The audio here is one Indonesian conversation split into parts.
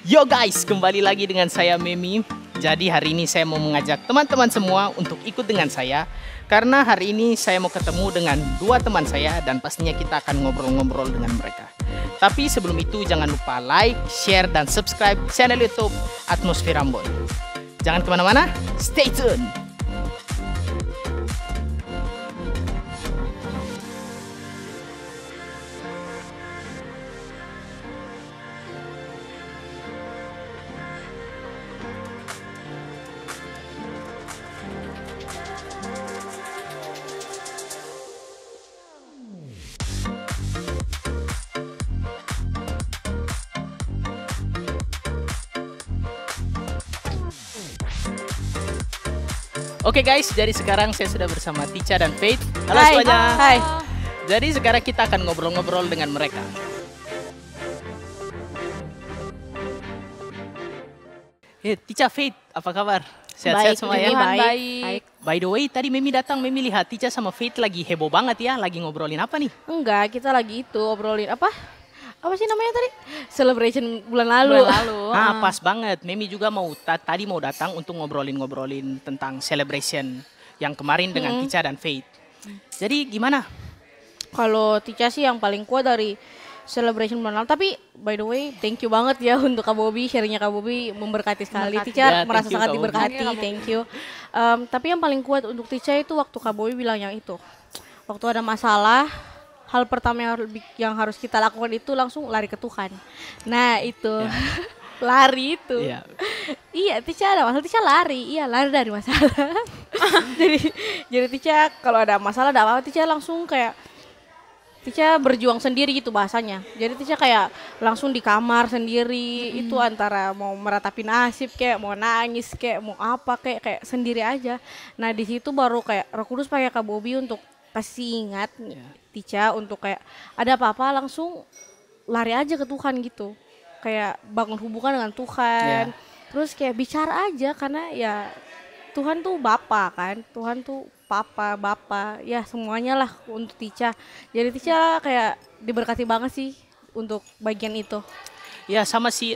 Yo guys, kembali lagi dengan saya Memi. Jadi hari ini saya mau mengajak teman-teman semua untuk ikut dengan saya. Karena hari ini saya mau ketemu dengan dua teman saya dan pastinya kita akan ngobrol-ngobrol dengan mereka. Tapi sebelum itu jangan lupa like, share, dan subscribe channel YouTube Atmosfer Ambon. Jangan kemana-mana, stay tune! Oke guys, jadi sekarang saya sudah bersama Tica dan Faith. Halo Hai. semuanya. Hai. Jadi sekarang kita akan ngobrol-ngobrol dengan mereka. Tica, Faith, apa kabar? Sehat-sehat semua ya? Baik. By the way, tadi Memi datang, Memi lihat Tica sama Faith lagi heboh banget ya, lagi ngobrolin apa nih? Enggak, kita lagi itu obrolin apa? Apa sih namanya tadi? Celebration bulan lalu. Ah, pas banget. Memi juga tadi mau datang untuk ngobrolin tentang celebration yang kemarin dengan Tica dan Faith. Jadi gimana? Kalau Tica sih yang paling kuat dari celebration bulan lalu. Tapi by the way, thank you banget ya untuk Kak Bobby, sharingnya Kak Bobby memberkati sekali. Tica Ya, merasa thank you, sangat Kak Bobby. diberkati, thank you. Tapi yang paling kuat untuk Tica itu waktu Kak Bobby bilang yang itu. Waktu ada masalah, hal pertama yang harus kita lakukan itu langsung lari ke Tuhan. Nah itu, lari itu. Iya. Iya, Tica ada masalah, Tica lari. Iya, lari dari masalah. jadi Tica kalau ada masalah, ada apa-apa, Tica langsung kayak Tica berjuang sendiri gitu bahasanya. Jadi Tica kayak langsung di kamar sendiri, itu antara mau meratapi nasib kayak mau nangis kayak mau apa kayak sendiri aja. Nah di situ baru kayak Roh Kudus pakai Kak Bobby untuk kasih ingat Tica untuk kayak ada apa-apa langsung lari aja ke Tuhan gitu. Kayak bangun hubungan dengan Tuhan. Terus kayak bicara aja karena ya Tuhan tuh Bapa kan. Tuhan tuh Papa, Bapa, ya semuanya lah untuk Tica. Jadi Tica kayak diberkati banget sih untuk bagian itu. Ya sama sih,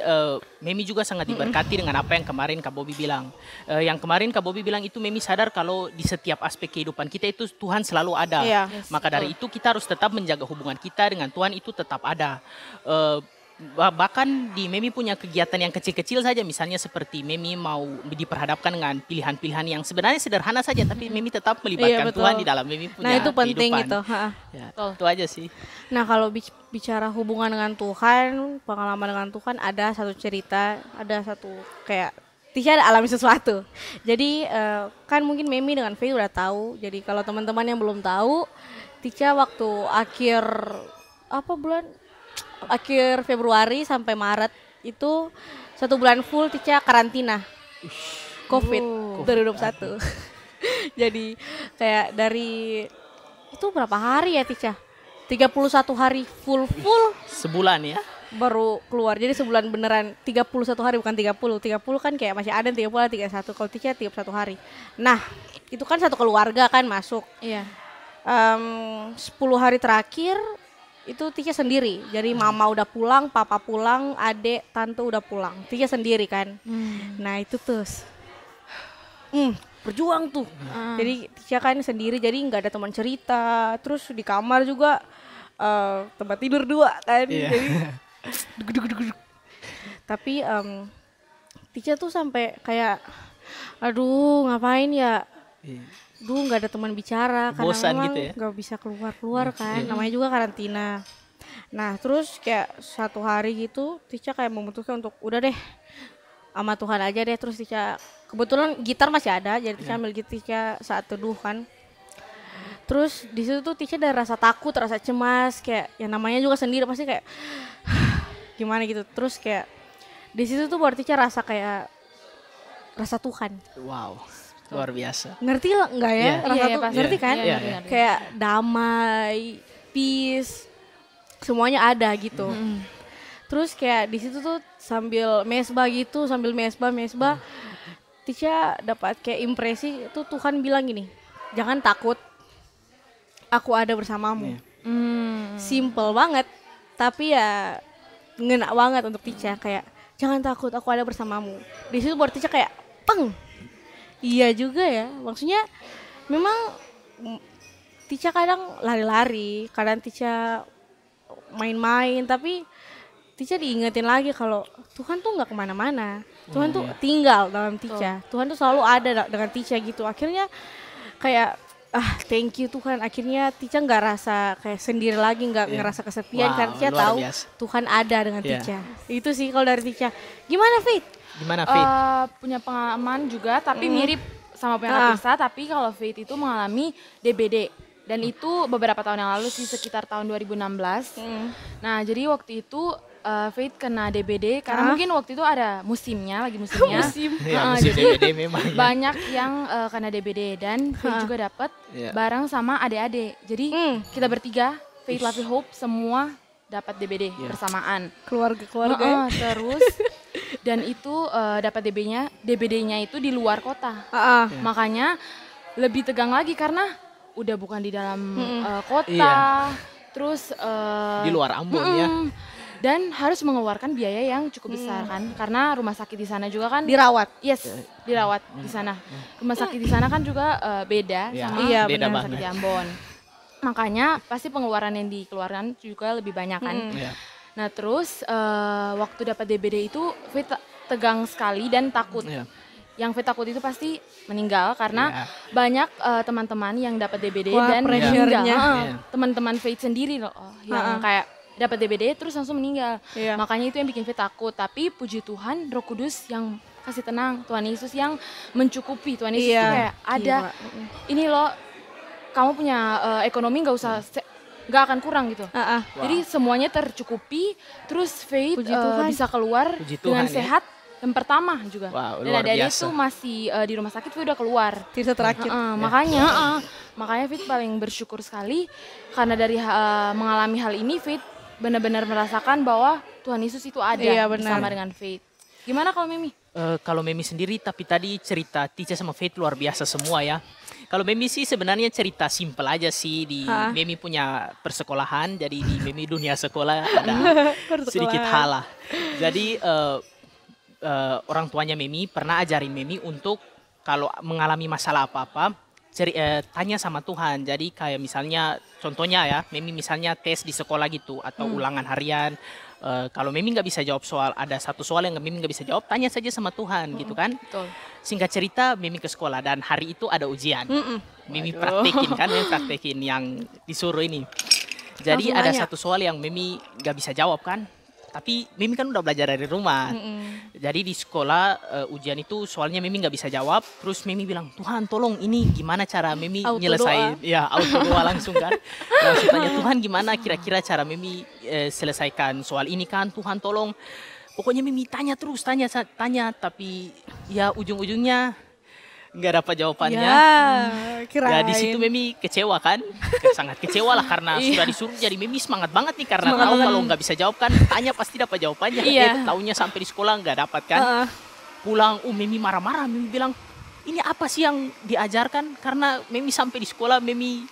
Memi juga sangat diberkati dengan apa yang kemarin Kak Bobby bilang. Yang kemarin Kak Bobby bilang itu Memi sadar kalau di setiap aspek kehidupan kita itu Tuhan selalu ada. Iya. Maka dari itu kita harus tetap menjaga hubungan kita dengan Tuhan itu tetap ada. Bahkan di Memi punya kegiatan yang kecil-kecil saja, misalnya seperti Memi mau diperhadapkan dengan pilihan-pilihan yang sebenarnya sederhana saja, tapi Memi tetap melibatkan betul. Tuhan di dalam Memi punya Nah itu penting kehidupan. itu. Ya, itu aja sih. Nah kalau bicara hubungan dengan Tuhan, pengalaman dengan Tuhan, ada satu cerita, ada satu kayak Tica ada alami sesuatu. Jadi kan mungkin Memi dengan Faye udah tahu. Jadi kalau teman-teman yang belum tahu, Tica waktu akhir Februari sampai Maret itu 1 bulan full Tica karantina COVID 2021. Jadi kayak dari itu berapa hari ya Tica? 31 hari full Sebulan ya. baru keluar. Jadi sebulan beneran 31 hari bukan 30. 30 kan kayak masih ada 30 ada 31. Kalau Tica 31 hari. Nah, itu kan satu keluarga kan masuk. Iya. 10 hari terakhir itu Tica sendiri. Jadi mama udah pulang, papa pulang, adek, tante udah pulang. Tica sendiri kan. Nah, itu terus berjuang tuh. Jadi Tica kan sendiri, jadi nggak ada teman cerita. Terus di kamar juga tempat tidur 2 kan. Jadi duduk. Tapi Tica tuh sampai kayak aduh ngapain ya? Nggak ada teman bicara karena Bosan memang gitu ya? nggak bisa keluar kan, namanya juga karantina. Nah terus kayak 1 hari gitu Tica kayak memutuskan untuk udah deh sama Tuhan aja deh. Terus Tica kebetulan gitar masih ada, jadi Tica ambil gitar Tica saat teduh kan. Terus di situ tuh Tica ada rasa takut, rasa cemas, kayak yang namanya juga sendiri pasti kayak gimana gitu. Terus kayak di situ tuh baru Tica rasa kayak rasa Tuhan. Wow, luar biasa. Ngerti nggak ya? Iya. Rasa Iya, tuh pasti. ngerti kan? Iya, iya. Kayak damai, peace, semuanya ada gitu. Terus kayak di situ tuh sambil mesbah gitu, sambil mesbah, Tica dapat kayak impresi tuh Tuhan bilang gini, jangan takut, aku ada bersamamu. Simple banget, tapi ya ngena banget untuk Tica kayak jangan takut, aku ada bersamamu. Di situ buat Tica kayak peng. Iya juga ya, maksudnya memang Tica kadang lari-lari, kadang Tica main-main, tapi Tica diingetin lagi kalau Tuhan tuh nggak kemana-mana, Tuhan tuh tinggal dalam Tica, Tuhan tuh selalu ada dengan Tica gitu. Akhirnya kayak thank you Tuhan, akhirnya Tica nggak rasa kayak sendiri lagi, nggak ngerasa kesepian karena Tica tahu Tuhan ada dengan Tica. Itu sih kalau dari Tica. Gimana Faith? Gimana Faith? Punya pengalaman juga tapi mirip sama punya Kak Tirsa, tapi kalau Faith itu mengalami DBD. Dan itu beberapa tahun yang lalu sih, sekitar tahun 2016. Nah jadi waktu itu Faith kena DBD karena mungkin waktu itu ada musimnya, lagi musimnya. Musim DBD memang. Banyak yang kena DBD dan Faith juga dapat bareng sama adik-adik. Jadi kita bertiga, Faith, Lavi, Hope semua dapat DBD bersamaan. Keluarga. Terus dan itu dapat DBD-nya itu di luar kota. Makanya lebih tegang lagi karena udah bukan di dalam kota. Terus di luar Ambon ya. Dan harus mengeluarkan biaya yang cukup besar kan, karena rumah sakit di sana juga kan dirawat. Dirawat di sana. Rumah sakit di sana kan juga beda sama beda rumah sakit di Ambon. Makanya pasti pengeluaran yang dikeluarkan juga lebih banyak kan. Nah terus waktu dapat DBD itu Faith tegang sekali dan takut. Yang Faith takut itu pasti meninggal karena banyak teman-teman yang dapat DBD dan meninggal. Teman-teman Faith sendiri loh yang kayak dapat DBD terus langsung meninggal. Makanya itu yang bikin Faith takut. Tapi puji Tuhan, Roh Kudus yang kasih tenang, Tuhan Yesus yang mencukupi. Tuhan Yesus itu kayak ada ini loh, kamu punya ekonomi nggak usah nggak akan kurang gitu. Jadi semuanya tercukupi. Terus Faith bisa keluar dengan sehat. Yang pertama juga. Dan adik-adik itu masih di rumah sakit, Faith udah keluar. Tirsa terakhir. Makanya Faith paling bersyukur sekali karena dari mengalami hal ini Faith benar-benar merasakan bahwa Tuhan Yesus itu ada bersama dengan Faith. Gimana kalau Memi? Kalau Memi sendiri, tapi tadi cerita Tica sama Faith luar biasa semua ya. Kalau Memi sih sebenarnya cerita simpel aja sih. Di Memi punya persekolahan, jadi di Memi dunia sekolah ada sedikit hal lah. Jadi orang tuanya Memi pernah ajarin Memi untuk kalau mengalami masalah apa-apa, tanya sama Tuhan. Jadi kayak misalnya contohnya ya, Memi misalnya tes di sekolah gitu atau ulangan harian. Kalau Memi nggak bisa jawab soal, ada satu soal yang Memi nggak bisa jawab, tanya saja sama Tuhan gitu kan. Betul. Singkat cerita Memi ke sekolah dan hari itu ada ujian. Memi praktekin yang disuruh ini. Jadi langsung ada nanya. satu soal yang Memi nggak bisa jawab kan. Tapi Mimi kan udah belajar dari rumah. Jadi di sekolah ujian itu soalnya Mimi nggak bisa jawab. Terus Mimi bilang, Tuhan tolong ini gimana cara Mimi nyelesain. Ya auto doa langsung kan. Langsung tanya Tuhan gimana kira-kira cara Mimi selesaikan soal ini kan. Tuhan tolong. Pokoknya Mimi tanya terus, tanya. Tapi ya ujung-ujungnya nggak dapat jawabannya. Ya di situ Mimi kecewa kan, sangat kecewa lah karena sudah disuruh. Jadi Mimi semangat banget nih karena tahu kalau nggak bisa jawab kan, tanya pasti dapat jawabannya. Taunya sampai di sekolah nggak dapat kan. Pulang, Mimi marah-marah. Mimi bilang, ini apa sih yang diajarkan? Karena Mimi sampai di sekolah, Mimi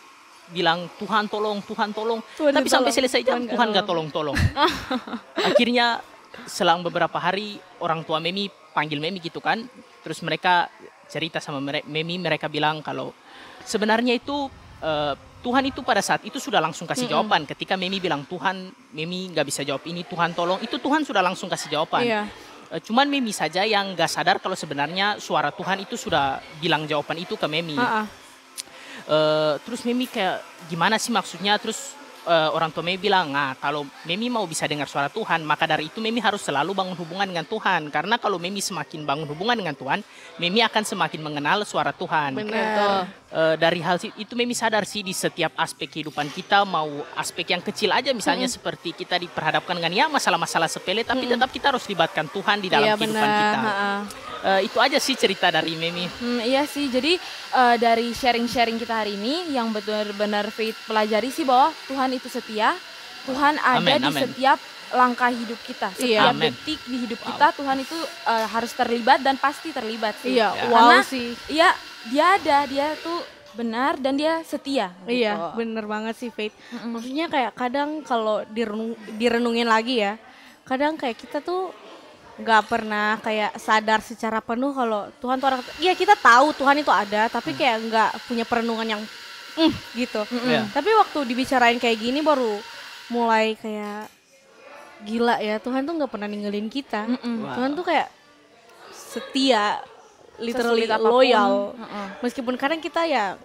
bilang Tuhan tolong. Tapi sampai selesai jam Tuhan nggak tolong. Akhirnya selang beberapa hari orang tua Mimi panggil Mimi gitu kan. Terus mereka cerita sama Memi, mereka bilang kalau sebenarnya itu Tuhan itu pada saat itu sudah langsung kasih jawaban. Ketika Memi bilang Tuhan, Memi nggak bisa jawab ini, Tuhan tolong, itu Tuhan sudah langsung kasih jawaban. Cuman Memi saja yang nggak sadar kalau sebenarnya suara Tuhan itu sudah bilang jawaban itu ke Memi. Terus Memi kayak gimana sih maksudnya? Terus orang tua Memi bilang, nah kalau Memi mau bisa dengar suara Tuhan, maka dari itu Memi harus selalu bangun hubungan dengan Tuhan. Karena kalau Memi semakin bangun hubungan dengan Tuhan, Memi akan semakin mengenal suara Tuhan. Benar. Dari hal itu Memi sadar sih di setiap aspek kehidupan kita, mau aspek yang kecil aja misalnya seperti kita diperhadapkan dengan ya masalah-masalah sepele, tapi tetap kita harus libatkan Tuhan di dalam kehidupan kita. Itu aja sih cerita dari Memi. Iya sih, jadi dari sharing-sharing kita hari ini yang benar-benar Faith pelajari sih bahwa Tuhan itu setia, Tuhan ada di setiap langkah hidup kita, setiap detik di hidup kita Tuhan itu harus terlibat dan pasti terlibat sih. Karena iya dia ada, dia tuh benar dan dia setia. Iya, bener banget sih Faith. Maksudnya kayak kadang kalau direnungin lagi ya, kadang kayak kita tuh nggak pernah kayak sadar secara penuh kalau Tuhan tuh ada. Iya kita tahu Tuhan itu ada, tapi kayak nggak punya perenungan yang gitu. Tapi waktu dibicarain kayak gini baru mulai kayak gila ya, Tuhan tuh nggak pernah ninggalin kita. Tuhan tuh kayak setia, literally loyal. Meskipun kadang kita ya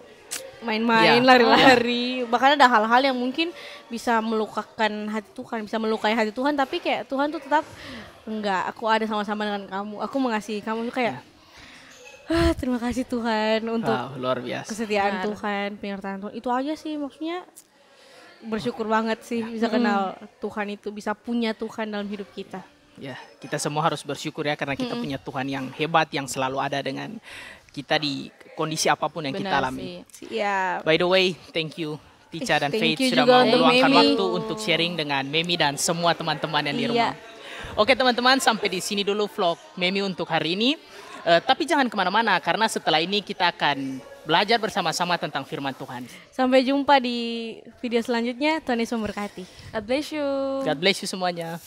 main-main, lari-lari, bahkan ada hal-hal yang mungkin bisa melukai hati Tuhan, tapi kayak Tuhan tuh tetap enggak, aku ada sama-sama dengan kamu, aku mengasihi kamu, kayak terima kasih Tuhan untuk luar biasa. Kesetiaan Tuhan, penyertaan Tuhan. Itu aja sih, maksudnya bersyukur banget sih bisa kenal Tuhan itu, bisa punya Tuhan dalam hidup kita. Ya, kita semua harus bersyukur ya karena kita punya Tuhan yang hebat yang selalu ada dengan kita di kondisi apapun yang kita alami. Siap. By the way, thank you Tica dan Faith sudah juga mau meluangkan Memi. waktu untuk sharing dengan Memi dan semua teman-teman yang di rumah. Oke teman-teman, sampai di sini dulu vlog Memi untuk hari ini. Tapi jangan kemana-mana karena setelah ini kita akan belajar bersama-sama tentang firman Tuhan. Sampai jumpa di video selanjutnya. Tuhan Yesus memberkati. God bless you. God bless you semuanya.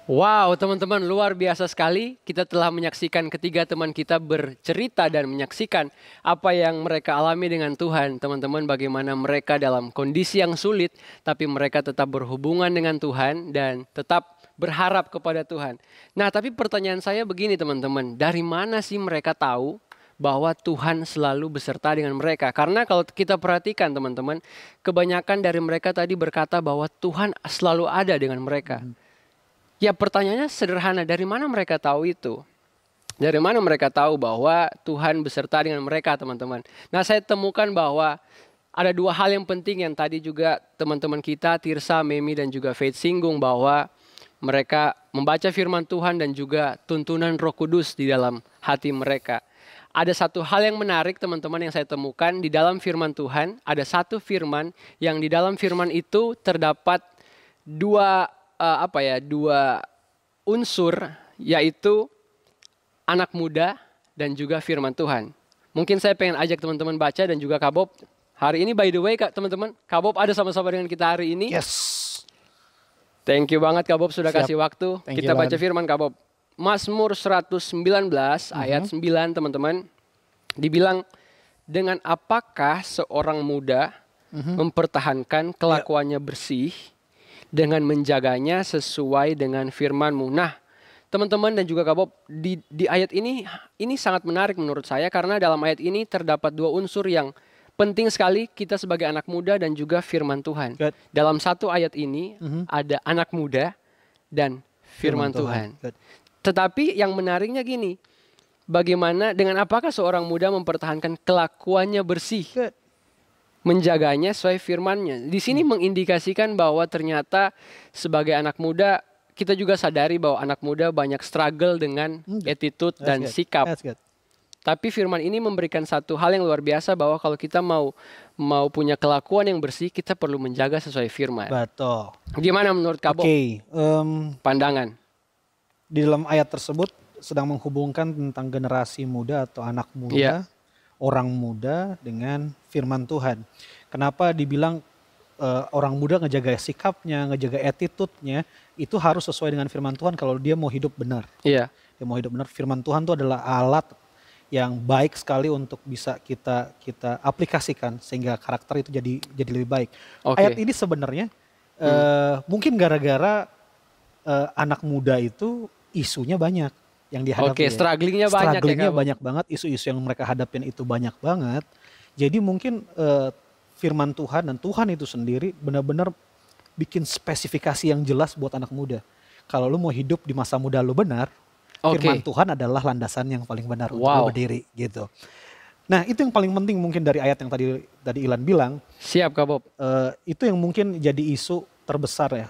Wow, teman-teman, luar biasa sekali. Kita telah menyaksikan ketiga teman kita bercerita dan menyaksikan apa yang mereka alami dengan Tuhan. Teman-teman, bagaimana mereka dalam kondisi yang sulit, tapi mereka tetap berhubungan dengan Tuhan dan tetap berharap kepada Tuhan. Nah, tapi pertanyaan saya begini teman-teman, dari mana sih mereka tahu bahwa Tuhan selalu beserta dengan mereka? Karena kalau kita perhatikan teman-teman, kebanyakan dari mereka tadi berkata bahwa Tuhan selalu ada dengan mereka. Ya pertanyaannya sederhana, dari mana mereka tahu itu? Dari mana mereka tahu bahwa Tuhan beserta dengan mereka teman-teman? Nah saya temukan bahwa ada dua hal yang penting yang tadi juga teman-teman kita, Tirsa, Memi dan juga Faith singgung bahwa mereka membaca firman Tuhan dan juga tuntunan Roh Kudus di dalam hati mereka. Ada satu hal yang menarik teman-teman yang saya temukan di dalam firman Tuhan. Ada satu firman yang di dalam firman itu terdapat dua unsur, yaitu anak muda dan juga firman Tuhan. Mungkin saya pengen ajak teman-teman baca dan juga Kak Bob. Hari ini by the way teman-teman, Kak Bob ada sama-sama dengan kita hari ini. Yes. Thank you banget Kak Bob sudah Siap. kasih waktu. Thank Kita you, baca Lan. firman Kak Bob. Mazmur 119 ayat 9 teman-teman. Dibilang, dengan apakah seorang muda mempertahankan kelakuannya bersih dengan menjaganya sesuai dengan firman-Mu. Nah, teman-teman dan juga Kak Bob, di ayat ini sangat menarik menurut saya karena dalam ayat ini terdapat dua unsur yang penting sekali kita sebagai anak muda dan juga firman Tuhan. Good. Dalam satu ayat ini ada anak muda dan firman Tuhan. Good. Tetapi yang menariknya gini, bagaimana dengan apakah seorang muda mempertahankan kelakuannya bersih? Good. Menjaganya sesuai firman-Nya. Di sini mengindikasikan bahwa ternyata sebagai anak muda kita juga sadari bahwa anak muda banyak struggle dengan attitude dan That's good. sikap. That's good. Tapi firman ini memberikan satu hal yang luar biasa bahwa kalau kita mau punya kelakuan yang bersih, kita perlu menjaga sesuai firman. Betul. Gimana menurut Kak Bob? Oke, Pandangan. di dalam ayat tersebut sedang menghubungkan tentang generasi muda atau anak muda, Iya. orang muda dengan firman Tuhan. Kenapa dibilang orang muda ngejaga sikapnya, ngejaga attitude-nya, itu harus sesuai dengan firman Tuhan kalau dia mau hidup benar. Iya. Dia mau hidup benar, firman Tuhan itu adalah alat yang baik sekali untuk bisa kita aplikasikan sehingga karakter itu jadi lebih baik. Oke. Ayat ini sebenarnya mungkin gara-gara anak muda itu isunya banyak yang dihadapi. Oke, strugglingnya banyak ya, Strugglingnya Kak Bob? banyak banget, isu-isu yang mereka hadapin itu banyak banget. Jadi mungkin firman Tuhan dan Tuhan itu sendiri benar-benar bikin spesifikasi yang jelas buat anak muda. Kalau lu mau hidup di masa muda lu benar, Oke. firman Tuhan adalah landasan yang paling benar untuk Wow. lu berdiri gitu. Nah itu yang paling penting mungkin dari ayat yang tadi Ilan bilang, Siap Kak Bob. itu yang mungkin jadi isu terbesar ya.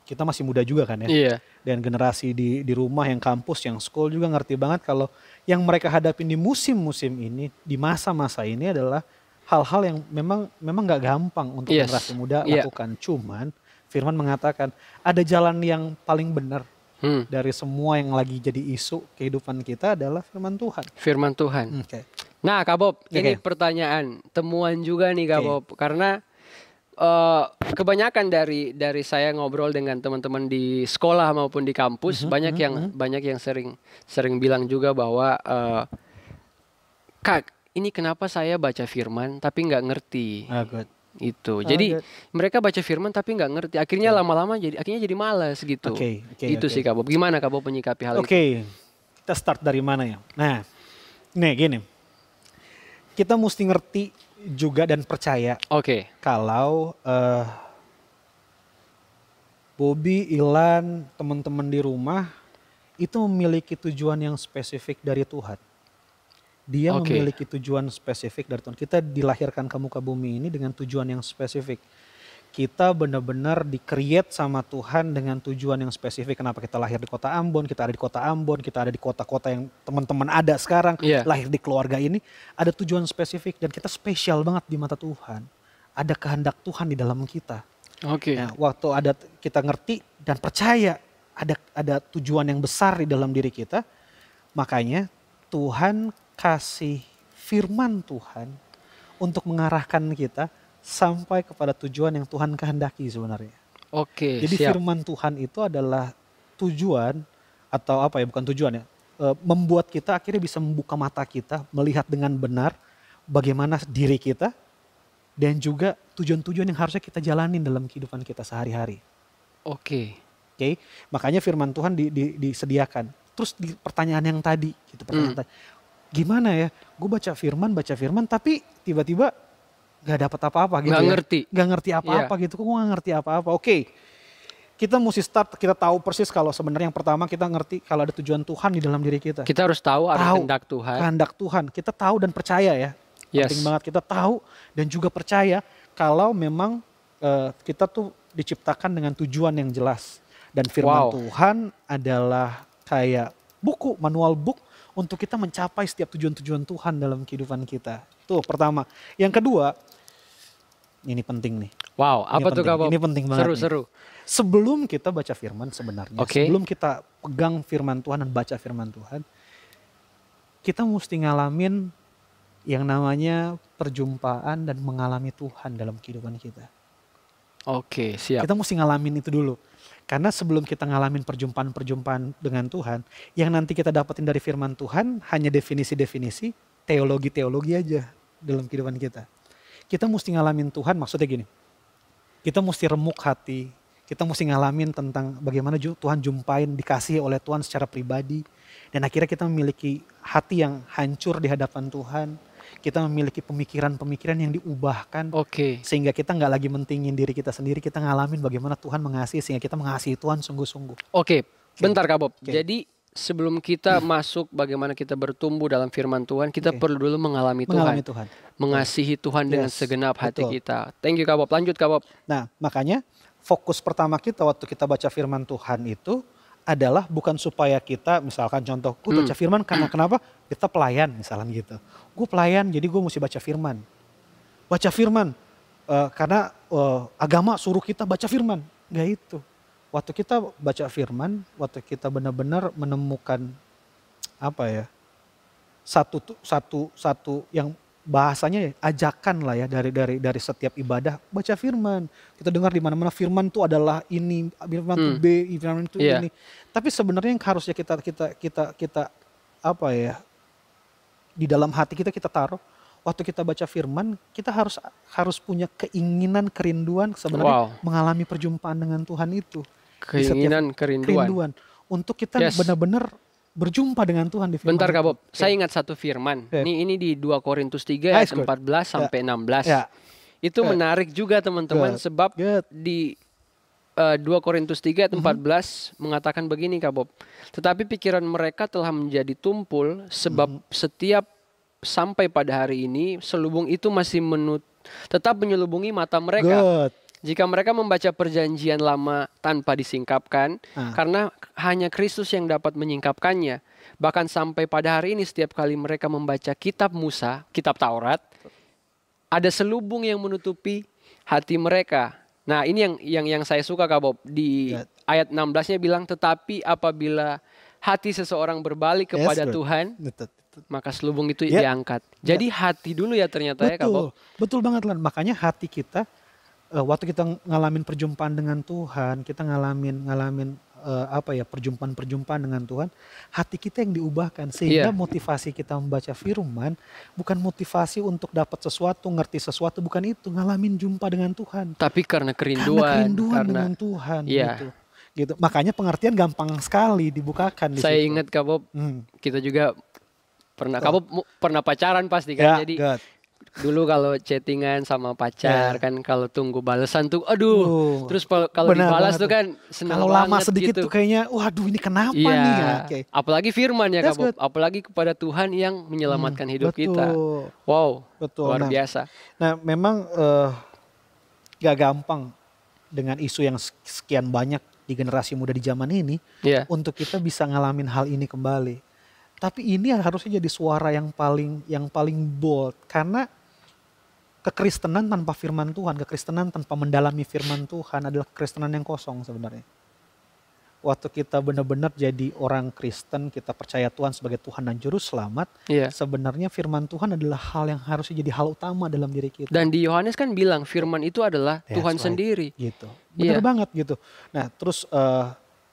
Kita masih muda juga kan ya. Iya. Dan generasi di rumah, yang kampus, yang school juga ngerti banget kalau yang mereka hadapin di musim-musim ini, di masa-masa ini adalah hal-hal yang memang nggak gampang untuk Yes. generasi muda Iya. lakukan. Cuman Firman mengatakan ada jalan yang paling benar dari semua yang lagi jadi isu kehidupan kita adalah firman Tuhan. Firman Tuhan. Oke. Nah Kak Bob, ini Oke. pertanyaan temuan juga nih Kak Oke. Bob. Karena kebanyakan dari saya ngobrol dengan teman-teman di sekolah maupun di kampus, banyak yang sering bilang juga bahwa Kak, ini kenapa saya baca firman tapi nggak ngerti. Good. Itu. Jadi mereka baca firman tapi nggak ngerti. Akhirnya lama-lama akhirnya jadi malas gitu. Itu sih Kak Bob. Gimana Kak Bob menyikapi hal itu? Kita start dari mana ya? Nah, nih gini. Kita mesti ngerti juga dan percaya. Kalau Bobby, Ilan, teman-teman di rumah itu memiliki tujuan yang spesifik dari Tuhan. Dia memiliki tujuan spesifik dari Tuhan. Kita dilahirkan ke muka bumi ini dengan tujuan yang spesifik. Kita benar-benar di-create sama Tuhan dengan tujuan yang spesifik. Kenapa kita lahir di kota Ambon, kita ada di kota Ambon, kita ada di kota-kota yang teman-teman ada sekarang, lahir di keluarga ini, ada tujuan spesifik dan kita spesial banget di mata Tuhan. Ada kehendak Tuhan di dalam kita. Nah, waktu ada kita ngerti dan percaya ada tujuan yang besar di dalam diri kita, makanya Tuhan kasih firman Tuhan untuk mengarahkan kita sampai kepada tujuan yang Tuhan kehendaki sebenarnya. Jadi firman Tuhan itu adalah tujuan atau apa ya, bukan tujuan ya, membuat kita akhirnya bisa membuka mata kita, melihat dengan benar bagaimana diri kita dan juga tujuan-tujuan yang harusnya kita jalanin dalam kehidupan kita sehari-hari. Makanya firman Tuhan disediakan. Terus di pertanyaan yang tadi, gitu pertanyaan tadi, gimana ya? Gue baca firman, tapi tiba-tiba gak dapat apa-apa gitu. Gak ngerti apa-apa gitu. Gue gak ngerti apa-apa. Kita mesti start, kita tahu persis kalau sebenarnya yang pertama kita ngerti kalau ada tujuan Tuhan di dalam diri kita. Kita harus tahu ada kehendak Tuhan. Kehendak Tuhan. Kita tahu dan percaya ya. Penting banget kita tahu dan juga percaya kalau memang kita tuh diciptakan dengan tujuan yang jelas. Dan firman Tuhan adalah kayak buku, manual book untuk kita mencapai setiap tujuan-tujuan Tuhan dalam kehidupan kita. Itu pertama. Yang kedua, ini penting nih. Apa tuh Kak Bob? Ini penting banget. Seru. Sebelum kita baca firman sebenarnya, sebelum kita pegang firman Tuhan dan baca firman Tuhan, kita mesti ngalamin yang namanya perjumpaan dan mengalami Tuhan dalam kehidupan kita. Siap. Kita mesti ngalamin itu dulu. Karena sebelum kita ngalamin perjumpaan-perjumpaan dengan Tuhan, yang nanti kita dapetin dari firman Tuhan hanya definisi-definisi, teologi-teologi aja dalam kehidupan kita. Kita mesti ngalamin Tuhan, maksudnya gini, kita mesti remuk hati, kita mesti ngalamin tentang bagaimana Tuhan jumpain, dikasihi oleh Tuhan secara pribadi, dan akhirnya kita memiliki hati yang hancur di hadapan Tuhan. Kita memiliki pemikiran-pemikiran yang diubahkan sehingga kita nggak lagi mentingin diri kita sendiri, kita ngalamin bagaimana Tuhan mengasihi sehingga kita mengasihi Tuhan sungguh-sungguh. Bentar Kak Bob. Jadi sebelum kita masuk bagaimana kita bertumbuh dalam firman Tuhan, kita perlu dulu mengalami Tuhan. Mengasihi Tuhan dengan segenap hati kita. Thank you Kak Bob. Lanjut Kak Bob. Nah, makanya fokus pertama kita waktu kita baca firman Tuhan itu adalah bukan supaya kita, misalkan contoh, gue baca firman karena kenapa? Kita pelayan misalnya gitu. Gue pelayan jadi gue mesti baca firman. Baca firman karena agama suruh kita baca firman. Gak itu. Waktu kita baca firman, waktu kita benar-benar menemukan apa ya, satu yang bahasanya ajakan lah ya dari setiap ibadah, baca firman. Kita dengar di mana-mana firman itu adalah ini, firman itu B, firman itu ini. Tapi sebenarnya yang harusnya kita apa ya, di dalam hati kita taruh waktu kita baca firman, kita harus punya keinginan, kerinduan sebenarnya mengalami perjumpaan dengan Tuhan itu. Keinginan, kerinduan untuk kita benar-benar berjumpa dengan Tuhan di firman. Bentar Kak Bob, saya ingat satu firman. Ini di 2 Korintus 3 ayat 14 sampai 16. Itu menarik juga teman-teman sebab di 2 Korintus 3 ayat 14 mengatakan begini Kak Bob. Tetapi pikiran mereka telah menjadi tumpul sebab setiap sampai pada hari ini selubung itu masih tetap menyelubungi mata mereka. Jika mereka membaca perjanjian lama tanpa disingkapkan, karena hanya Kristus yang dapat menyingkapkannya. Bahkan sampai pada hari ini setiap kali mereka membaca kitab Musa, kitab Taurat, ada selubung yang menutupi hati mereka. Nah ini yang saya suka Kak Bob. Di ayat 16-nya bilang, tetapi apabila hati seseorang berbalik kepada Tuhan, maka selubung itu diangkat. Jadi hati dulu ya ternyata ya Kak Bob. Betul banget Lan, makanya hati kita waktu kita ngalamin perjumpaan dengan Tuhan, kita ngalamin perjumpaan dengan Tuhan, hati kita yang diubahkan sehingga motivasi kita membaca firman bukan motivasi untuk dapat sesuatu, ngerti sesuatu, bukan itu, ngalamin jumpa dengan Tuhan. Tapi karena kerinduan dengan Tuhan gitu. Makanya pengertian gampang sekali dibukakan di Saya situ. ingat Kak Bob, kita juga pernah Kak Bob pernah pacaran pasti kan. Jadi dulu kalau chattingan sama pacar kan kalau tunggu balasan tuh terus kalau dibalas tuh kan senang kalau banget lama sedikit gitu. tuh kayaknya waduh ini kenapa nih Apalagi firman ya Kak Bob, apalagi kepada Tuhan yang menyelamatkan hidup kita. Wow, luar biasa. Nah memang gak gampang dengan isu yang sekian banyak di generasi muda di zaman ini untuk kita bisa ngalamin hal ini kembali. Tapi ini harusnya jadi suara yang paling bold, karena kekristenan tanpa firman Tuhan, kekristenan tanpa mendalami firman Tuhan adalah kekristenan yang kosong sebenarnya. Waktu kita benar-benar jadi orang Kristen, kita percaya Tuhan sebagai Tuhan dan Juru Selamat, sebenarnya firman Tuhan adalah hal yang harusnya jadi hal utama dalam diri kita. Dan di Yohanes kan bilang firman itu adalah Tuhan sendiri. Gitu. Benar banget gitu. Nah terus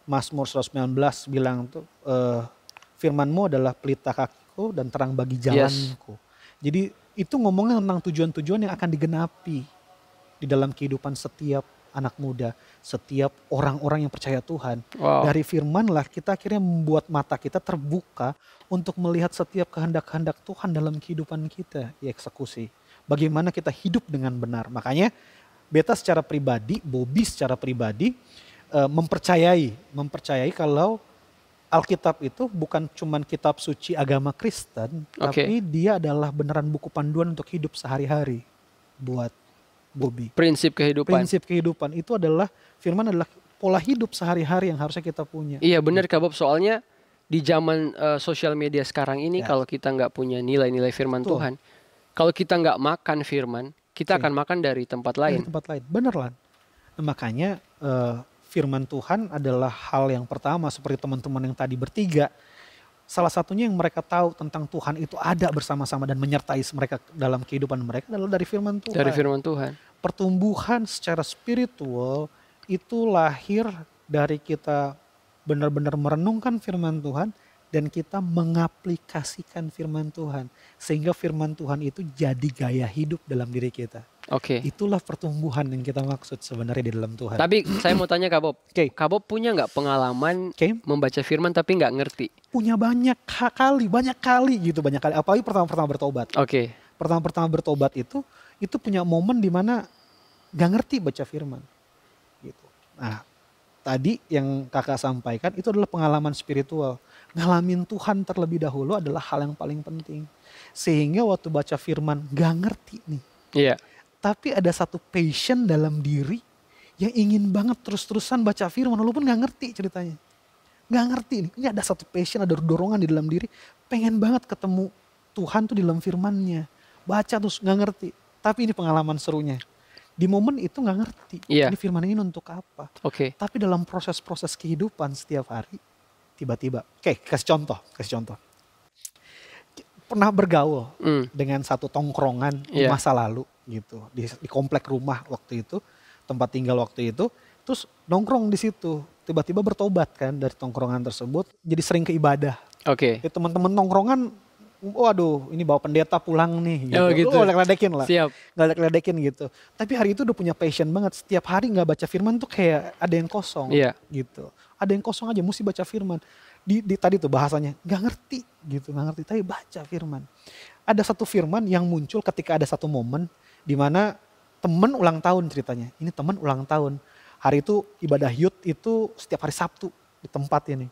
Mazmur 119 bilang tuh, firman-Mu adalah pelita kakiku dan terang bagi jalanku. Jadi itu ngomongnya tentang tujuan-tujuan yang akan digenapi di dalam kehidupan setiap anak muda, setiap orang-orang yang percaya Tuhan. Dari firman lah kita akhirnya membuat mata kita terbuka untuk melihat setiap kehendak-kehendak Tuhan dalam kehidupan kita dieksekusi. Bagaimana kita hidup dengan benar. Makanya beta secara pribadi, Bobby secara pribadi mempercayai kalau Alkitab itu bukan cuman kitab suci agama Kristen, tapi dia adalah beneran buku panduan untuk hidup sehari-hari buat Bobby. Prinsip kehidupan itu adalah, firman adalah pola hidup sehari-hari yang harusnya kita punya. Iya benar Kak Bob, soalnya di zaman sosial media sekarang ini kalau kita nggak punya nilai-nilai firman Tuhan, kalau kita nggak makan firman, kita akan makan dari tempat lain. Bener lah. Nah, makanya firman Tuhan adalah hal yang pertama, seperti teman-teman yang tadi bertiga. Salah satunya yang mereka tahu tentang Tuhan itu ada bersama-sama dan menyertai mereka dalam kehidupan mereka adalah dari firman Tuhan. Dari firman Tuhan. Pertumbuhan secara spiritual itu lahir dari kita benar-benar merenungkan firman Tuhan dan kita mengaplikasikan firman Tuhan. Sehingga firman Tuhan itu jadi gaya hidup dalam diri kita. Itulah pertumbuhan yang kita maksud sebenarnya di dalam Tuhan. Tapi saya mau tanya Kak Bob, Kak Bob punya nggak pengalaman membaca firman tapi nggak ngerti? Punya banyak kali gitu, apalagi pertama-pertama bertobat. Pertama-pertama bertobat itu punya momen di mana nggak ngerti baca firman. Gitu. Nah, tadi yang kakak sampaikan itu adalah pengalaman spiritual. Ngalamin Tuhan terlebih dahulu adalah hal yang paling penting. Sehingga waktu baca firman nggak ngerti nih. Tapi ada satu passion dalam diri yang ingin banget terus-terusan baca firman walaupun gak ngerti ceritanya. Gak ngerti nih, ini ada satu passion, ada dorongan di dalam diri. Pengen banget ketemu Tuhan tuh di dalam firman-Nya. Baca terus gak ngerti. Tapi ini pengalaman serunya. Di momen itu gak ngerti, ini firman ini untuk apa. Tapi dalam proses-proses kehidupan setiap hari, tiba-tiba. Kasih contoh. Pernah bergaul dengan satu tongkrongan di masa lalu gitu, di komplek rumah waktu itu, tempat tinggal waktu itu, terus nongkrong di situ, tiba-tiba bertobat kan dari tongkrongan tersebut, jadi sering ke ibadah. Teman-teman nongkrongan, waduh ini bawa pendeta pulang nih gitu. Ngeledekin lah. Ngeledekin gitu. Tapi hari itu udah punya passion banget, setiap hari gak baca firman tuh kayak ada yang kosong gitu. Ada yang kosong aja, mesti baca firman. Di tadi tuh bahasanya gak ngerti gitu, tapi baca firman. Ada satu firman yang muncul ketika ada satu momen di mana temen ulang tahun ceritanya. Ini temen ulang tahun. Hari itu ibadah youth itu setiap hari Sabtu di tempat ini.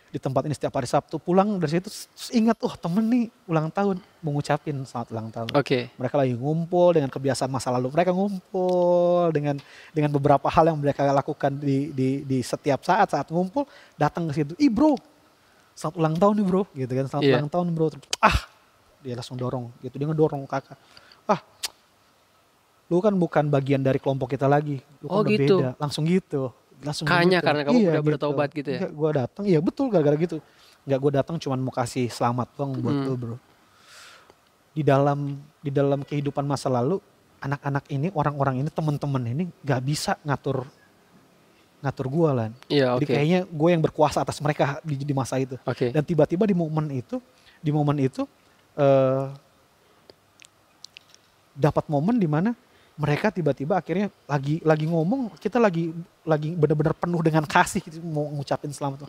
Di tempat ini setiap hari Sabtu. Pulang dari situ ingat, temen nih ulang tahun, mengucapin selamat ulang tahun. Mereka lagi ngumpul dengan kebiasaan masa lalu. Mereka ngumpul dengan beberapa hal yang mereka lakukan di setiap saat ngumpul, datang ke situ. Bro, selamat ulang tahun nih bro, gitu kan. Selamat ulang tahun bro. Dia langsung dorong gitu, dia ngedorong kakak. Lu kan bukan bagian dari kelompok kita lagi. Lu kan udah gitu. beda. Langsung gitu. Karena kamu udah bertobat gitu ya? Gue datang, iya betul gara-gara gitu. Enggak, gue datang cuman mau kasih selamat doang buat lu bro. Di dalam kehidupan masa lalu anak-anak ini, orang-orang ini, teman-teman ini gak bisa ngatur gue lah. Iya, Jadi kayaknya gue yang berkuasa atas mereka di masa itu. Oke. Dan tiba-tiba di momen itu dapat momen di mana mereka tiba-tiba akhirnya lagi ngomong, kita lagi benar-benar penuh dengan kasih gitu, mau ngucapin selamat.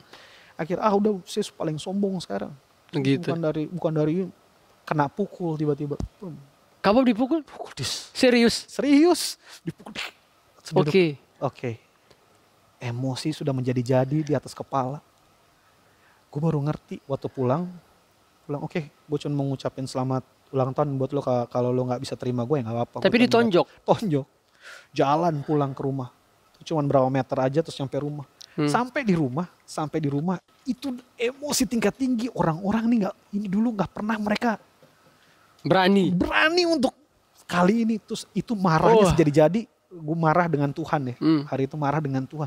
Akhirnya udah saya paling sombong sekarang. Gitu. Bukan dari kena pukul tiba-tiba. Kamu dipukul? Pukul Serius? serius dipukul. Oke. Emosi sudah menjadi-jadi di atas kepala. Gue baru ngerti waktu pulang oke, gue cuma mau ngucapin selamat ulang tahun buat lo, kalau lo nggak bisa terima gue ya nggak apa-apa. Tapi ditonjok. Jalan pulang ke rumah. Cuman berapa meter aja terus nyampe rumah. Sampai di rumah itu emosi tingkat tinggi, orang-orang nih nggak pernah mereka berani untuk kali ini. Terus itu marahnya sejadi-jadi, gue marah dengan Tuhan ya. Hari itu marah dengan Tuhan.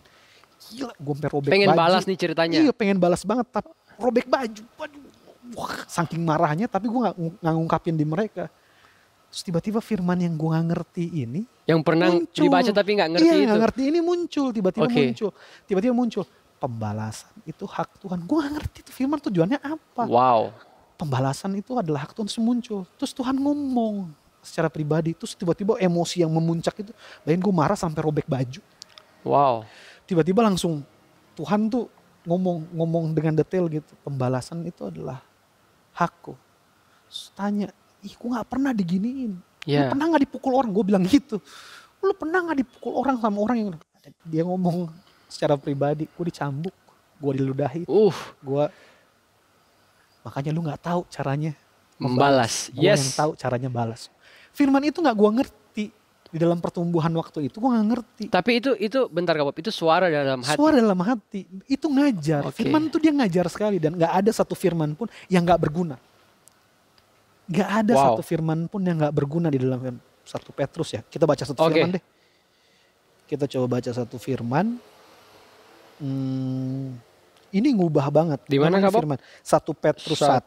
Gila, gue sampai robek pengen baju. Balas nih ceritanya. Iya, pengen balas banget, tapi robek baju. Wah, saking marahnya, tapi gue nggak ngungkapin di mereka. Terus tiba-tiba firman yang gue nggak ngerti ini, yang pernah dibaca tapi nggak ngerti itu. Nggak ngerti ini muncul, tiba-tiba muncul. Pembalasan itu hak Tuhan. Gue nggak ngerti itu firman tujuannya apa. Wow. Pembalasan itu adalah hak Tuhan, muncul. Terus Tuhan ngomong secara pribadi. Terus tiba-tiba emosi yang memuncak itu, bayangin gue marah sampai robek baju. Wow. Tiba-tiba langsung Tuhan tuh ngomong dengan detail gitu. Pembalasan itu adalah hakku. Terus tanya, gue gak pernah diginiin. Lu pernah gak dipukul orang? Gue bilang gitu. Lu pernah gak dipukul orang sama orang yang... Dia ngomong secara pribadi, gue dicambuk, gue diludahi. Makanya lu gak tahu caranya membalas. Gue yang tahu caranya balas. Firman itu gak gue ngerti. Di dalam pertumbuhan waktu itu gue gak ngerti. Tapi itu bentar Kak Bob, itu suara dalam hati. Suara dalam hati, itu ngajar. Firman itu dia ngajar sekali, dan gak ada satu firman pun yang gak berguna. Gak ada satu firman pun yang gak berguna di dalam 1 Petrus ya. Kita baca satu firman deh. Kita coba baca satu firman. Ini ngubah banget. Di mana Kak Bob? Firman 1 Petrus 1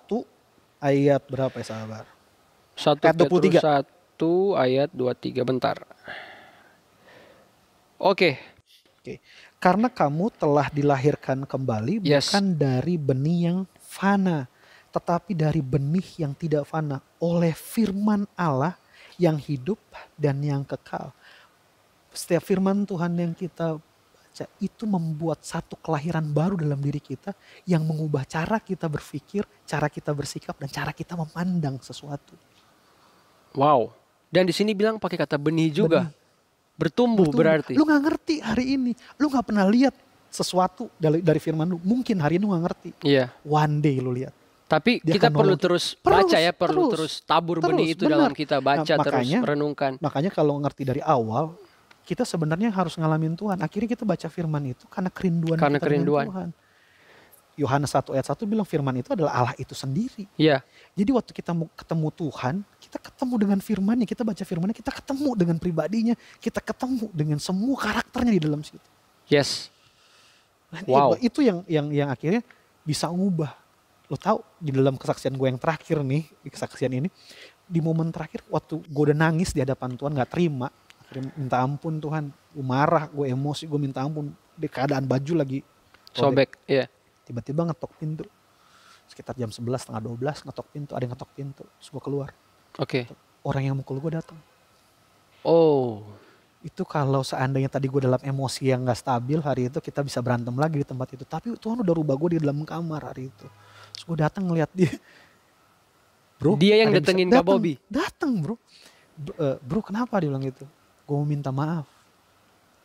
ayat berapa ya sahabat? 1 Petrus 1 ayat 23, bentar. Oke. Karena kamu telah dilahirkan kembali bukan dari benih yang fana, tetapi dari benih yang tidak fana, oleh firman Allah yang hidup dan yang kekal. Setiap firman Tuhan yang kita baca itu membuat satu kelahiran baru dalam diri kita, yang mengubah cara kita berpikir, cara kita bersikap, dan cara kita memandang sesuatu. Wow. Dan di sini bilang pakai kata benih juga. Bertumbuh berarti. Lu gak ngerti hari ini. Lu gak pernah lihat sesuatu dari firman lu. Mungkin hari ini lu gak ngerti. Iya. One day lu lihat. Tapi dia kita perlu terus baca ya. Perlu terus tabur benih itu dalam kita baca, terus renungkan. Makanya kalau ngerti dari awal, kita sebenarnya harus ngalamin Tuhan. Akhirnya kita baca firman itu karena kerinduan kita dengan Tuhan. Yohanes 1 ayat 1 bilang firman itu adalah Allah itu sendiri. Iya. Jadi waktu kita ketemu Tuhan, kita ketemu dengan firman-Nya, kita baca firman-Nya, kita ketemu dengan pribadinya, kita ketemu dengan semua karakternya di dalam situ. Yes. Wow. Itu yang akhirnya bisa ngubah. Lo tahu di dalam kesaksian gue yang terakhir nih, di kesaksian ini, di momen terakhir waktu gue udah nangis di hadapan Tuhan, gak terima, akhirnya minta ampun Tuhan, gue marah, gue emosi, gue minta ampun, di keadaan baju lagi sobek, iya. Tiba-tiba ngetok pintu, sekitar jam 11, setengah 12 ngetok pintu, ada yang ngetok pintu, terus gue keluar. Orang yang mukul gue datang. Itu kalau seandainya tadi gue dalam emosi yang gak stabil hari itu, kita bisa berantem lagi di tempat itu. Tapi Tuhan udah rubah gue di dalam kamar hari itu. Terus gue datang ngeliat dia. Bro, dia yang datengin Kak Bobby? Datang bro. Bro kenapa dia bilang gitu? Gue mau minta maaf.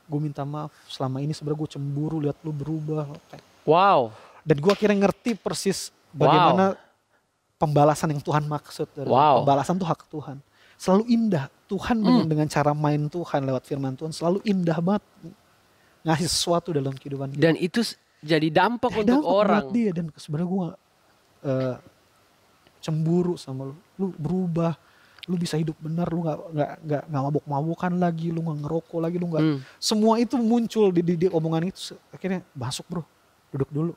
Gue minta maaf selama ini sebenarnya gue cemburu lihat lu berubah. Wow. Dan gue akhirnya ngerti persis bagaimana pembalasan yang Tuhan maksud. Pembalasan itu hak Tuhan. Selalu indah. Tuhan dengan cara main Tuhan lewat firman Tuhan selalu indah banget. Ngasih sesuatu dalam kehidupan kita. Dan itu jadi dampak untuk orang. Dia. Dan sebenarnya gue cemburu sama lu. Lu berubah. Lu bisa hidup benar. Lu gak mabok-mabokan lagi. Lu gak ngerokok lagi. Lu gak. Semua itu muncul di omongan itu. Akhirnya masuk bro. Duduk dulu.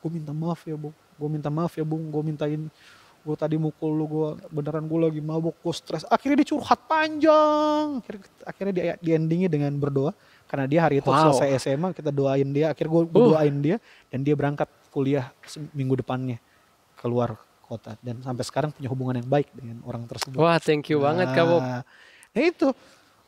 Gue minta maaf ya Bung. Gue minta maaf ya Bung. Gue mintain. gue tadi mukul lu, gue beneran gue lagi mabok, gue stres. Akhirnya dia curhat panjang. Akhirnya di endingnya dengan berdoa. Karena dia hari itu selesai SMA, kita doain dia. Akhirnya gue doain dia dan dia berangkat kuliah minggu depannya keluar kota. Dan sampai sekarang punya hubungan yang baik dengan orang tersebut. Wah, thank you banget Kak Bob. Nah itu.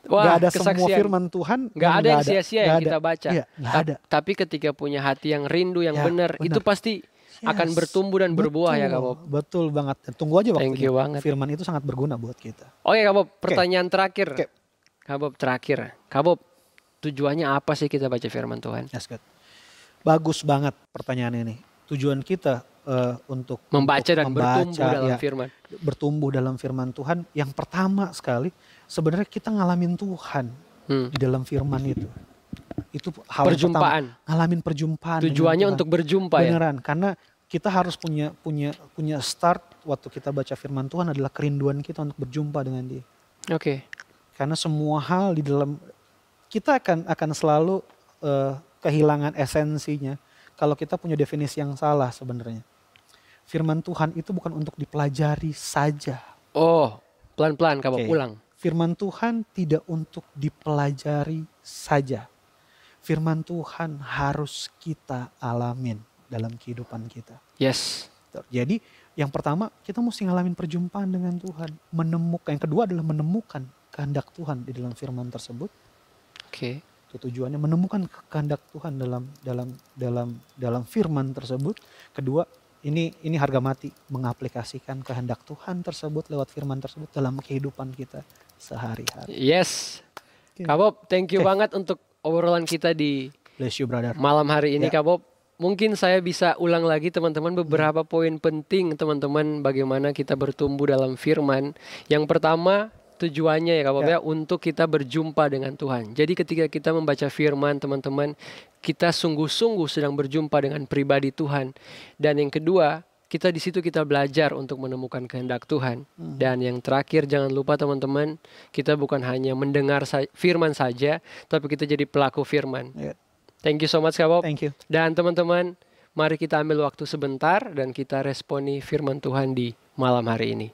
Wah, gak ada kesaksian. semua firman Tuhan. Gak ada yang sia-sia yang kita baca. Iya, gak ada. Tapi ketika punya hati yang rindu, yang benar, itu pasti akan bertumbuh dan berbuah ya Kak Bob. Betul banget. Tunggu aja waktunya. Thank you banget. Firman itu sangat berguna buat kita. Oke Kak Bob, pertanyaan terakhir. Kak Bob terakhir. Kak Bob, tujuannya apa sih kita baca firman Tuhan? Yes, good. Bagus banget pertanyaan ini. Tujuan kita untuk membaca dan bertumbuh dalam ya, firman. Bertumbuh dalam firman Tuhan. Yang pertama sekali, sebenarnya kita ngalamin Tuhan di dalam firman itu. Itu hal perjumpaan. Pertama, ngalamin perjumpaan. Tujuannya untuk berjumpa beneran, karena kita harus punya start waktu kita baca firman Tuhan adalah kerinduan kita untuk berjumpa dengan Dia. Oke. Karena semua hal di dalam kita akan selalu kehilangan esensinya kalau kita punya definisi yang salah sebenarnya. Firman Tuhan itu bukan untuk dipelajari saja. Oh, pelan-pelan Kak Bob, ulang. Firman Tuhan tidak untuk dipelajari saja. Firman Tuhan harus kita alamin dalam kehidupan kita. Yes. Jadi yang pertama kita mesti ngalamin perjumpaan dengan Tuhan. Menemukan, yang kedua adalah menemukan kehendak Tuhan di dalam firman tersebut. Oke. Itu tujuannya menemukan kehendak Tuhan dalam firman tersebut. Kedua, ini harga mati mengaplikasikan kehendak Tuhan tersebut lewat firman tersebut dalam kehidupan kita sehari-hari. Yes. Kak Bob, thank you banget untuk obrolan kita di Bless you, brother. Malam hari ini Kak Bob. Mungkin saya bisa ulang lagi teman-teman beberapa poin penting teman-teman bagaimana kita bertumbuh dalam firman. Yang pertama tujuannya ya Kak Bob ya untuk kita berjumpa dengan Tuhan. Jadi ketika kita membaca firman teman-teman, kita sungguh-sungguh sedang berjumpa dengan pribadi Tuhan. Dan yang kedua, kita di situ kita belajar untuk menemukan kehendak Tuhan. Dan yang terakhir jangan lupa teman-teman, kita bukan hanya mendengar firman saja, tapi kita jadi pelaku firman. Thank you so much Kak Bob. Thank you. Dan teman-teman, mari kita ambil waktu sebentar dan kita responi firman Tuhan di malam hari ini.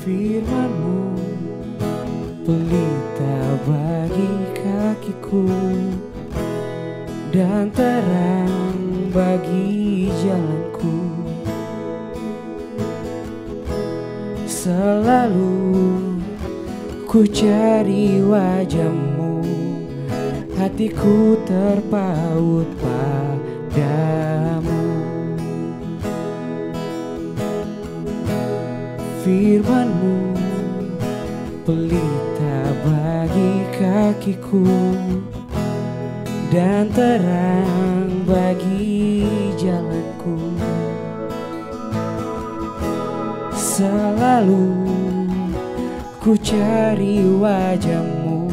Firman-Mu pelita bagi kakiku dan terang bagi jalanku. Selalu ku cari wajah-Mu, hatiku terpaut padamu. Firman-Mu pelita bagi kakiku dan terang bagi jalanku. Selalu ku cari wajah-Mu,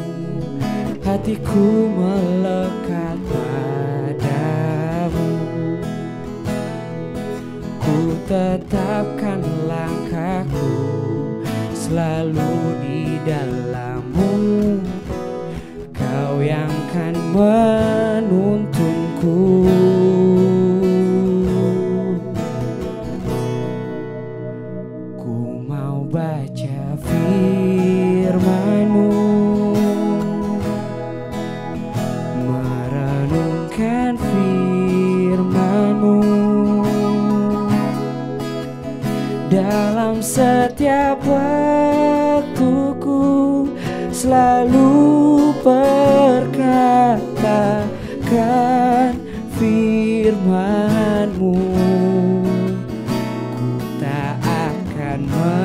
hatiku melekat padamu. Ku tetapkan langkahku selalu di dalam-Mu, Kau yang kan menuntunku. Ku mau baca firman-Mu, merenungkan firman-Mu dalam setiap waktuku, selalu perkatakan firman-Mu. Ku tak akan menyerah,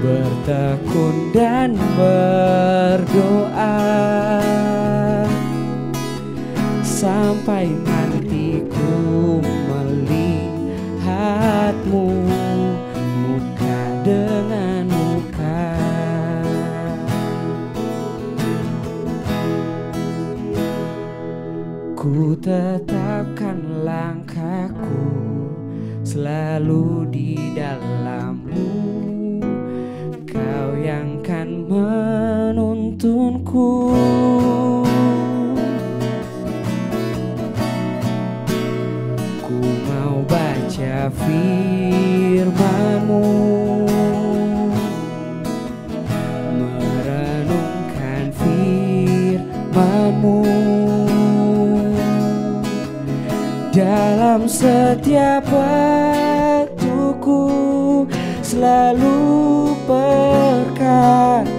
bertekun dan berdoa sampai nanti ku melihat-Mu muka dengan muka. Ku tetapkan langkahku selalu di dalam-Mu. Kau yang kan menuntunku. Ku mau baca firman-Mu, merenungkan firman-Mu. Dalam setiap waktuku selalu perkatakan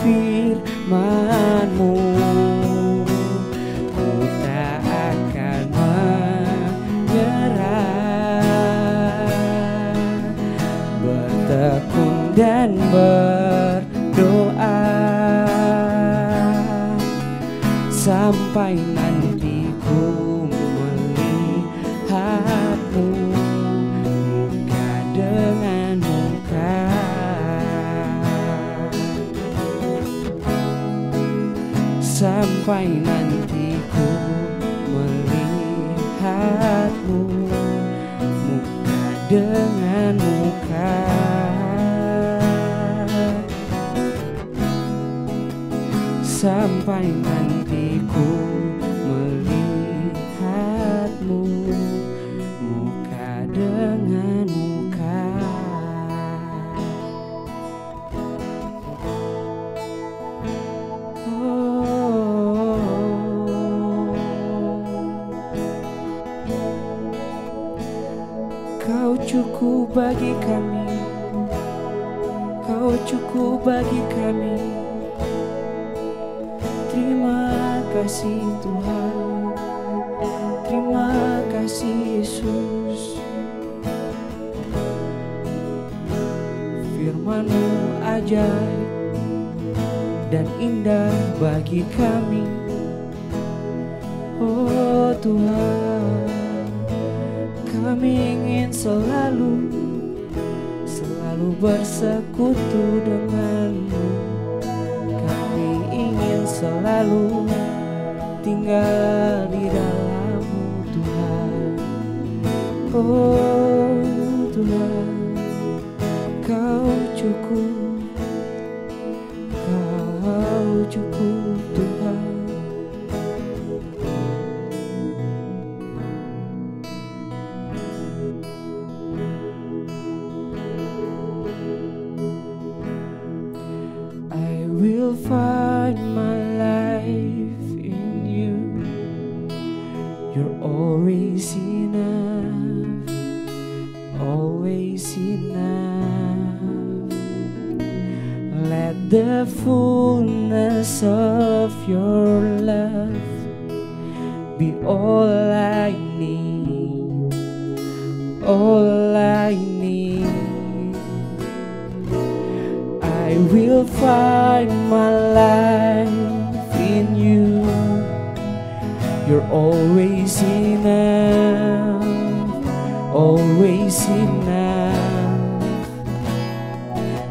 firman-Mu. Ku tak akan menyerah, bertekun dan berdoa sampai nanti ku melihat-Mu muka dengan muka. Sampai nanti ku melihat-Mu muka dengan muka. Sampai nanti ku melihat-Mu muka dengan muka. Kau cukup bagi kami, Kau cukup bagi kami. Terima kasih Tuhan, terima kasih Yesus. Firman-Mu ajaib dan indah bagi kami. Oh Tuhan, kami ingin selalu bersekutu dengan-Mu. Kami ingin selalu tinggal di dalam-Mu Tuhan. Oh Tuhan, Kau cukup, Kau cukup Tuhan. I will find my life in You. You're always enough, always enough. Let the fullness of Your love be all I need, all I need. I will find my life in You. You're always enough, always enough.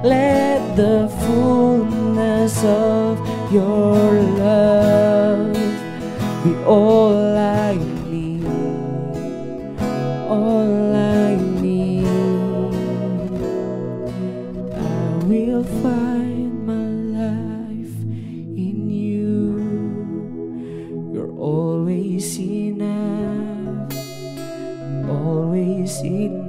Let the fullness of Your love be all I need, all I need. I will find my life in You. You're always enough, always enough.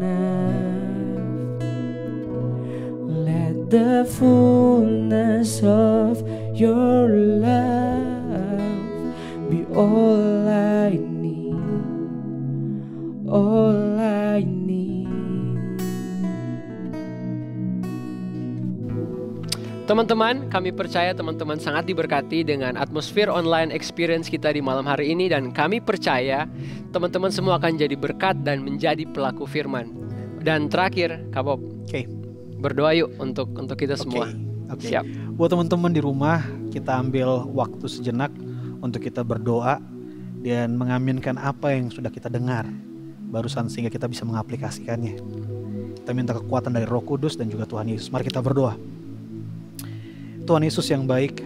Let the fullness of Your love be all I need, all I need. Teman-teman, kami percaya teman-teman sangat diberkati dengan atmosfer online experience kita di malam hari ini. Dan kami percaya teman-teman semua akan jadi berkat dan menjadi pelaku firman. Dan terakhir, Kak Bob, berdoa yuk untuk kita semua. Oke. Siap. Buat teman-teman di rumah, kita ambil waktu sejenak untuk kita berdoa dan mengaminkan apa yang sudah kita dengar barusan sehingga kita bisa mengaplikasikannya. Kita minta kekuatan dari Roh Kudus dan juga Tuhan Yesus. Mari kita berdoa. Tuhan Yesus yang baik,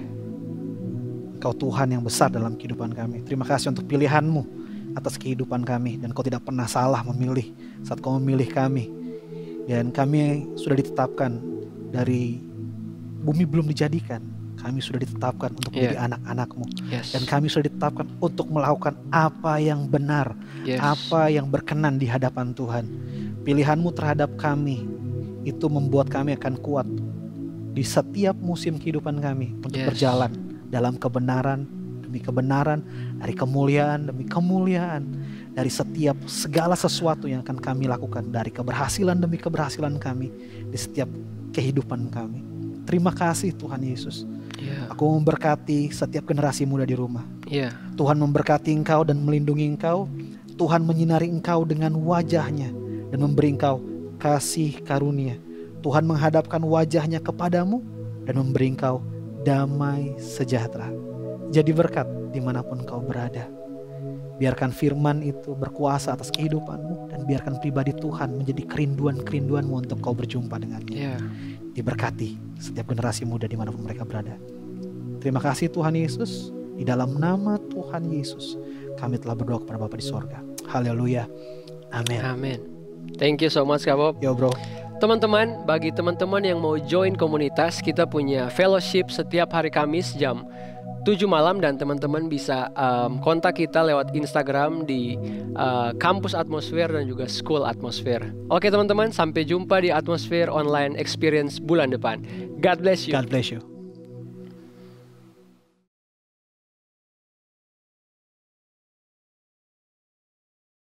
Kau Tuhan yang besar dalam kehidupan kami. Terima kasih untuk pilihan-Mu atas kehidupan kami. Dan Kau tidak pernah salah memilih saat Kau memilih kami. Dan kami sudah ditetapkan dari bumi belum dijadikan. Kami sudah ditetapkan untuk menjadi anak-anak-Mu. Dan kami sudah ditetapkan untuk melakukan apa yang benar. Apa yang berkenan di hadapan Tuhan. Pilihan-Mu terhadap kami itu membuat kami akan kuat di setiap musim kehidupan kami untuk berjalan dalam kebenaran demi kebenaran, dari kemuliaan demi kemuliaan, dari setiap segala sesuatu yang akan kami lakukan, dari keberhasilan demi keberhasilan kami di setiap kehidupan kami. Terima kasih Tuhan Yesus. Aku memberkati setiap generasi muda di rumah. Tuhan memberkati engkau dan melindungi engkau. Tuhan menyinari engkau dengan wajahnya dan memberi engkau kasih karunia. Tuhan menghadapkan wajahnya kepadamu dan memberi engkau damai sejahtera. Jadi berkat dimanapun kau berada. Biarkan firman itu berkuasa atas kehidupanmu. Dan biarkan pribadi Tuhan menjadi kerinduan-kerinduanmu untuk kau berjumpa dengannya. Diberkati setiap generasi muda dimanapun mereka berada. Terima kasih Tuhan Yesus. Di dalam nama Tuhan Yesus kami telah berdoa kepada Bapa di sorga. Haleluya. Amin. Amin. Thank you so much Kak Bob. Yo bro. Teman-teman, bagi teman-teman yang mau join komunitas, kita punya fellowship setiap hari Kamis jam 7 malam dan teman-teman bisa kontak kita lewat Instagram di Kampus Atmosfer dan juga School Atmosfer. Oke teman-teman, sampai jumpa di Atmosfer Online Experience bulan depan. God bless you. God bless you.